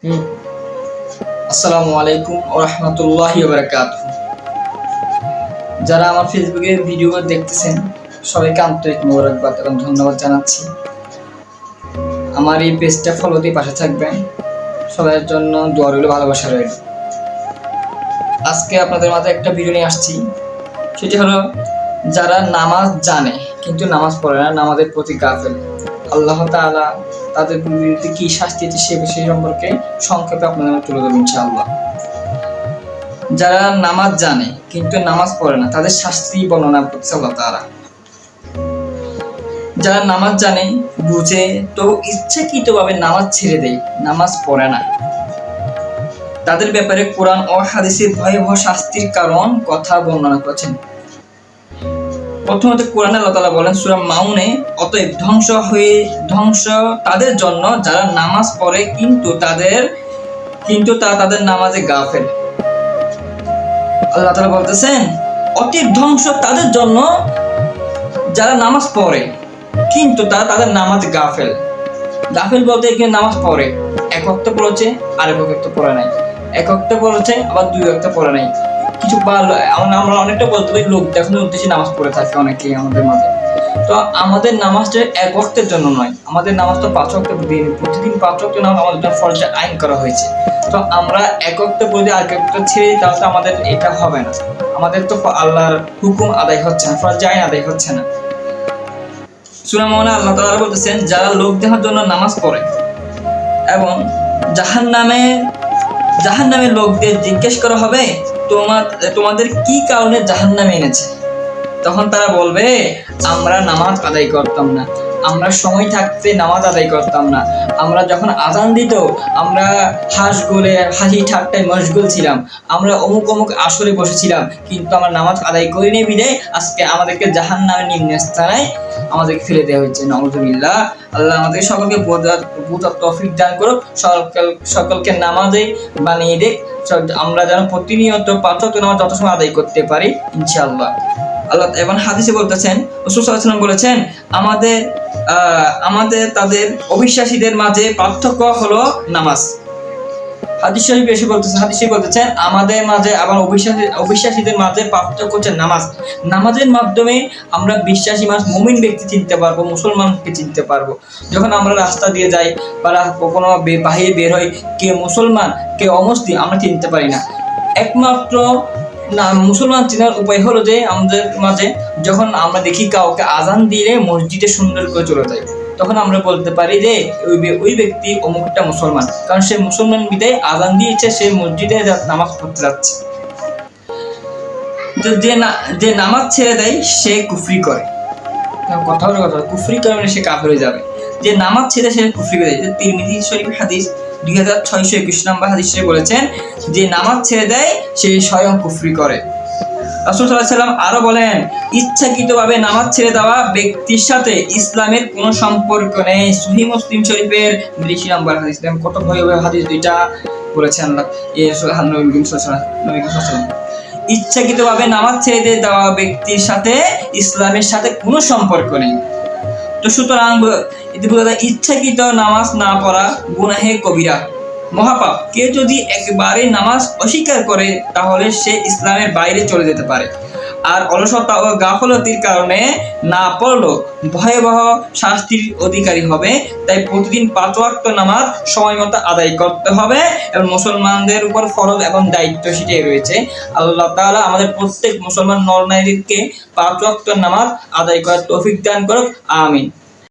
হুম। আসসালামু আলাইকুম ওয়া রাহমাতুল্লাহি ওয়া বারাকাতুহু। যারা আমার ফেসবুকে ভিডিও দেখতেছেন সবাইকে আন্তরিক মোবারকবাদ এবং ধন্যবাদ জানাচ্ছি। আমার এই পেজটা ফলো দিয়ে পাশে থাকবেন। সবার জন্য দোয়া রইল, ভালোবাসা রইল। আজকে আপনাদের মাঝে একটা ভিডিও নিয়ে আসছি। সেটি হলো যারা নামাজ জানে কিন্তু নামাজ পড়ে না, নামাজের প্রতি গাফেল, আল্লাহ তাআলা তাদের বিরুদ্ধে কি শাস্তি দিচ্ছে সে বিষয় সম্পর্কে সংক্ষেপে আপনাদের তুলে ধরব ইনশাআল্লাহ। যারা নামাজ জানে কিন্তু নামাজ পড়ে না তাদের শাস্তি বর্ণনা করছে আল্লাহ তাআলা। যারা নামাজ জানে বুঝে তো ইচ্ছাকৃতভাবে নামাজ ছেড়ে দেয়, নামাজ পড়ে না, তাদের ব্যাপারে কোরআন ও হাদিসের ভয়াবহ শাস্তির কারণ কথা বর্ণনা করেছেন। প্রথমত কোরআনে আল্লাহ তাআলা বলেন সূরা মাউনে, অতএব ধ্বংস তাদের জন্য যারা নামাজ পড়ে কিন্তু তাদের নামাজে গাফেল। আল্লাহ তাআলা বলতেছেন অতএব ধ্বংস তাদের জন্য যারা নামাজ পড়ে কিন্তু তাদের নামাজ গাফেল। গাফেল বলতে এখানে নামাজ পড়ে, এক ওয়াক্ত পড়েছে আর এক ওয়াক্ত পড়ে নাই, এক ওয়াক্ত পড়েছে আবার দুই ওয়াক্ত পড়ে নাই। কিছু আমরা অনেকটা বলতে পারি লোক দেখানোর উদ্দেশ্যে নামাজ পড়ে থাকে অনেকেই আমাদের মাঝে। তো আমাদের নামাজটা এক ওয়াক্তের জন্য নয়, আমাদের নামাজ তো 5 ওয়াক্ত প্রতিদিন 5 ওয়াক্ত নামাজ আমাদের ফরজে আইন করা হয়েছে। তো আমরা এক ওয়াক্ত পড়ে আর এক ওয়াক্ত ছেড়ে দিই তাহলে আমাদের এটা হবে না, আমাদের তো আল্লাহর হুকুম আদায় হচ্ছে না, ফরজে আইন আদায় হচ্ছে না। সূরা মাউনে আল্লাহ তাআলা বলতেছেন যারা লোক দেখার জন্য নামাজ পড়ে এবং জাহান্নামে লোকদের জিজ্ঞেস করা হবে তোমাদের কি কারণে জাহান্নামে এনেছে, তখন তারা বলবে আমরা নামাজ আদায় করতাম না, আমরা সময় থাকতে নামাজ আদায় করতাম না, আমরা যখন আযান দিত আমরা হাসি ঠাট্টায় মশগুল ছিলাম, আমরা অমুক আসরে বসেছিলাম কিন্তু আমরা নামাজ আদায় করিনি বিধায় আজকে আমাদেরকে জাহান্নামের নিম্ন স্থানে আমাদেরকে ফেলে দেওয়া হয়েছে। নাউযুবিল্লাহ। আল্লাহ আমাদের সকলকে বোঝার তৌফিক দান করুক, সকলকে নামাজে বানিয়ে দেখ, আমরা যেন প্রতিনিয়ত 5 ওয়াক্ত নামাজ যত সময় আদায় করতে পারি ইনশাআল্লাহ। আল্লাহ এবং হাদিসে বলতেছেন, রাসূল সাল্লাল্লাহু আলাইহি ওয়াসাল্লাম বলেছেন আমাদের তাদের অবিশ্বাসীদের মাঝে পার্থক্য হলো নামাজ। হাদিসে বলতেছেন আমাদের মাঝে আবার অবিশ্বাসীদের মাঝে পার্থক্য হচ্ছে নামাজ। নামাজের মাধ্যমে আমরা বিশ্বাসী মানুষ মুমিন ব্যক্তি চিনতে পারবো, মুসলমানকে চিনতে পারবো। যখন আমরা রাস্তা দিয়ে যাই বা কোনো বাহিরে বের হই, কে মুসলমান কে অমুসলিম আমরা চিনতে পারি না। একমাত্র মুসলমান চেনার উপায় হলো যে আমাদের মাঝে যখন আমরা দেখি কাউকে আযান দিলে মসজিদে সুন্দর করে চলে যায়, তখন আমরা বলতে পারি যে ওই ব্যক্তি অমুকটা মুসলমান, কারণ সে মুসলমান বিধায় আযান দিয়েছে, সে মসজিদে নামাজ পড়তে যাচ্ছে। যে নামাজ ছেড়ে দেয় সে কুফরি করে, কথা কুফরি করে মানে সে কাফের হয়ে যাবে। যে নামাজ ছেড়ে সে কুফরি করে দেয়। তিরমিজি শরীফ হাদিস 2621 নম্বর হাদিসে বলেছেন যে নামাজ ছেড়ে দেয় সে স্বয়ং কুফরি করে। রাসূল সাল্লাল্লাহু আলাইহি ওয়াসাল্লাম আরো বলেন ইচ্ছাকৃতভাবে নামাজ ছেড়ে দেওয়া ব্যক্তির সাথে ইসলামের কোনো সম্পর্ক নেই। সহিহ মুসলিম শরীফের 20 নম্বর হাদিস। কত ভয়াবহ হাদিস দুইটা বলেছেন নবী সাল্লাল্লাহু। ইচ্ছাকৃতভাবে নামাজ ছেড়ে দেওয়া ব্যক্তির সাথে ইসলামের সাথে কোনো সম্পর্ক নেই। তো সুতরাং ইচ্ছাকৃত নামাজ না পড়া গুনাহে কবিরা, মহাপাপ। কেউ যদি একবারে নামাজ অস্বীকার করে তাহলে সে ইসলামের বাইরে চলে যেতে পারে। আর অলসতা ও গাফলতির কারণে না পড়লেও ভয়াবহ শাস্তির অধিকারী হবে। তাই প্রতিদিন 5 ওয়াক্ত নামাজ সময় মতো আদায় করতে হবে এবং মুসলমানদের উপর ফরজ এবং দায়িত্ব সেটাই রয়েছে। আল্লাহ তাআলা আমাদের প্রত্যেক মুসলমান নর নারীকে 5 ওয়াক্ত নামাজ আদায় করার তৌফিক দান করুক, আমিন।